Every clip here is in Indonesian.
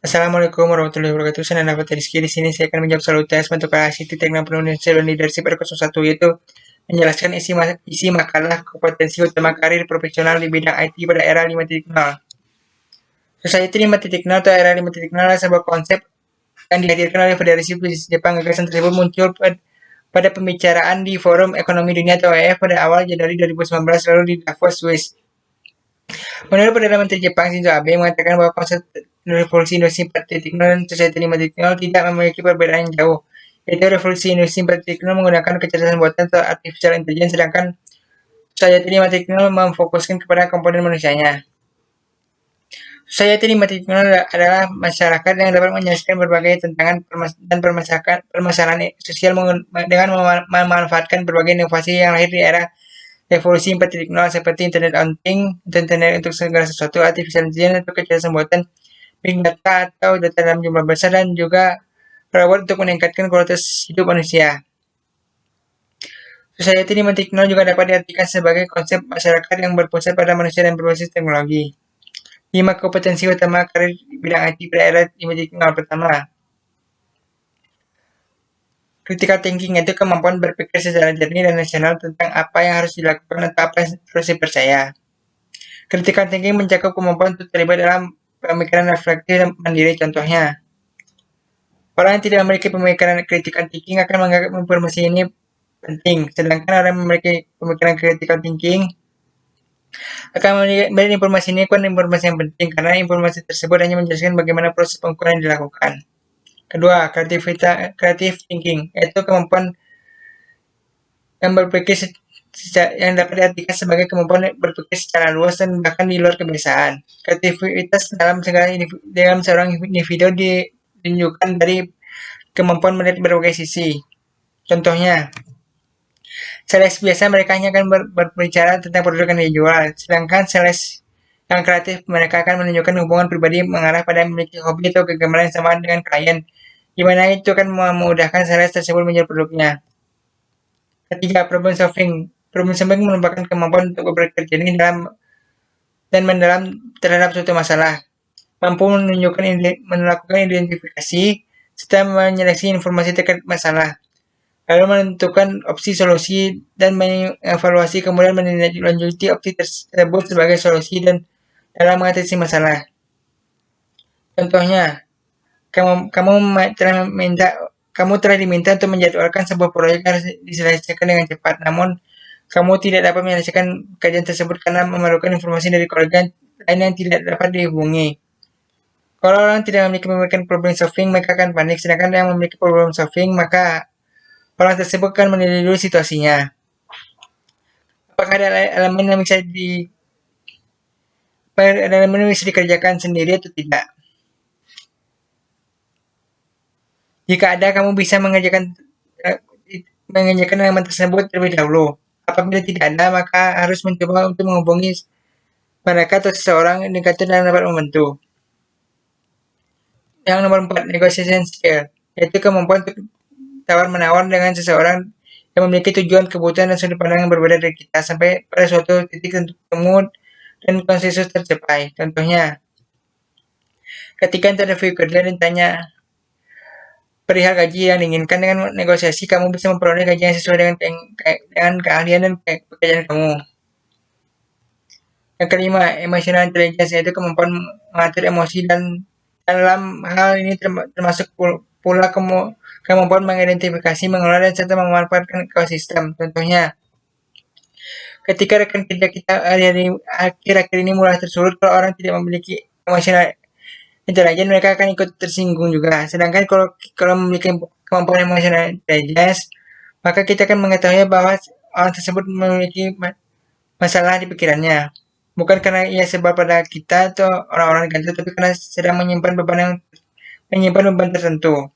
Assalamualaikum warahmatullahi wabarakatuh. Saya Nanda Rizky. Di sini saya akan menjawab selalu tes bentuk ICT Teknik Indonesia dan Leadership R01, yaitu menjelaskan isi makalah kompetensi utama karir profesional di bidang IT pada era 5.0. Society 5.0 atau era 5.0 adalah sebuah konsep yang dihadirkan oleh Federasi Bisnis Jepang. Gagasan tersebut muncul pada pembicaraan di Forum Ekonomi Dunia atau WEF pada awal Januari 2019 lalu di Davos, Swiss. Menurut Perdana Menteri Jepang Shinzo Abe mengatakan bahwa konsep revolusi industri 4.0 dan society 5.0 tidak memiliki perbedaan yang jauh, yaitu revolusi industri 4.0 menggunakan kecerdasan buatan atau artificial intelligence, sedangkan society 5.0 memfokuskan kepada komponen manusianya. Society 5.0 adalah masyarakat yang dapat menyelesaikan berbagai tantangan dan permasalahan sosial dengan memanfaatkan berbagai inovasi yang lahir di era revolusi 4.0 seperti Internet of Things, internet untuk segala sesuatu, artificial intelligence untuk kecerdasan buatan, big data atau data dalam jumlah besar, dan juga robot untuk meningkatkan kualitas hidup manusia. Society 5.0 juga dapat diartikan sebagai konsep masyarakat yang berpusat pada manusia dan berbasis teknologi. 5 kompetensi utama karir di bidang IT pada era 5.0. Pertama, critical thinking, yaitu kemampuan berpikir secara jernih dan rasional tentang apa yang harus dilakukan atau apa yang harus dipercaya. Critical thinking mencakup kemampuan untuk terlibat dalam pemikiran reflektif dan mandiri. Contohnya, orang yang tidak memiliki pemikiran critical thinking akan menganggap informasi ini penting, sedangkan orang yang memiliki pemikiran critical thinking akan melihat informasi ini bukan informasi yang penting, karena informasi tersebut hanya menjelaskan bagaimana proses pengukuran dilakukan. Kedua, creative thinking, yaitu kemampuan yang berpikir yang dapat diartikan sebagai kemampuan berpikir secara luas dan bahkan di luar kebiasaan. Kreativitas dalam seorang individu ditunjukkan dari kemampuan melihat berbagai sisi. Contohnya, sales biasa mereka hanya akan berbicara tentang produk yang dijual, sedangkan sales yang kreatif mereka akan menunjukkan hubungan pribadi mengarah pada memiliki hobi atau kegemaran yang sama dengan klien, di mana itu akan memudahkan sales tersebut menjual produknya. Ketiga, problem solving. Problem solving merupakan kemampuan untuk berpikir jernih dan mendalam terhadap suatu masalah, mampu melakukan identifikasi serta menyeleksi informasi terkait masalah, lalu menentukan opsi solusi dan mengevaluasi, kemudian menindaklanjuti opsi tersebut sebagai solusi dan dalam mengatasi masalah. Contohnya, kamu telah diminta untuk menjadwalkan sebuah proyek yang harus diselesaikan dengan cepat, namun kamu tidak dapat menyelesaikan pekerjaan tersebut karena memerlukan informasi dari kolega lain yang tidak dapat dihubungi. Kalau orang tidak memiliki pemikiran problem solving, mereka akan panik, sedangkan yang memiliki problem solving, maka orang tersebut akan menilai dulu situasinya. Apakah ada elemen yang bisa dikerjakan sendiri atau tidak? Jika ada, kamu bisa mengerjakan elemen tersebut terlebih dahulu. Apabila tidak ada, maka harus mencoba untuk menghubungi mereka atau seseorang indikator yang dapat membantu. Yang nomor 4, negotiation skill, yaitu kemampuan untuk tawar-menawar dengan seseorang yang memiliki tujuan, kebutuhan, dan sudut pandang yang berbeda dari kita sampai pada suatu titik untuk temu dan konsensus tercapai. Contohnya, ketika interview kerja ditanya perihal gaji yang diinginkan, dengan negosiasi kamu bisa memperoleh gaji yang sesuai dengan keahlian dan pekerjaan kamu. Yang kelima, emotional intelligence, yaitu kemampuan mengatur emosi, dan dalam hal ini termasuk pula kemampuan mengidentifikasi, mengelola, dan serta memanfaatkan ekosistem. Contohnya, ketika rekan kerja kita akhir-akhir ini mulai tersulut kalau orang tidak memiliki emotional intelligence, mereka akan ikut tersinggung juga. Sedangkan kalau memiliki kemampuan emotional intelligence, maka kita akan mengetahui bahwa orang tersebut memiliki masalah di pikirannya, bukan karena ia sebab pada kita atau orang-orang gantung, tapi karena sedang menyimpan beban tertentu.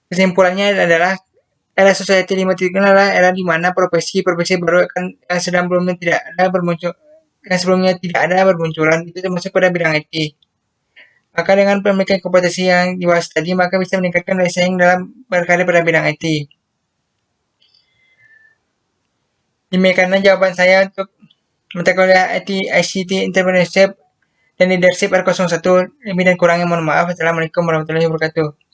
Kesimpulannya adalah era society 5.0 adalah era di mana profesi baru yang sebelumnya tidak ada bermunculan, itu termasuk pada bidang IT. Maka dengan memiliki kompetensi yang dibahas tadi, maka bisa meningkatkan saing dalam berkarya pada bidang IT. Demikianlah jawaban saya untuk mata kuliah ICT Entrepreneurship dan leadership R01. Lebih dan kurangnya mohon maaf. Assalamualaikum warahmatullahi wabarakatuh.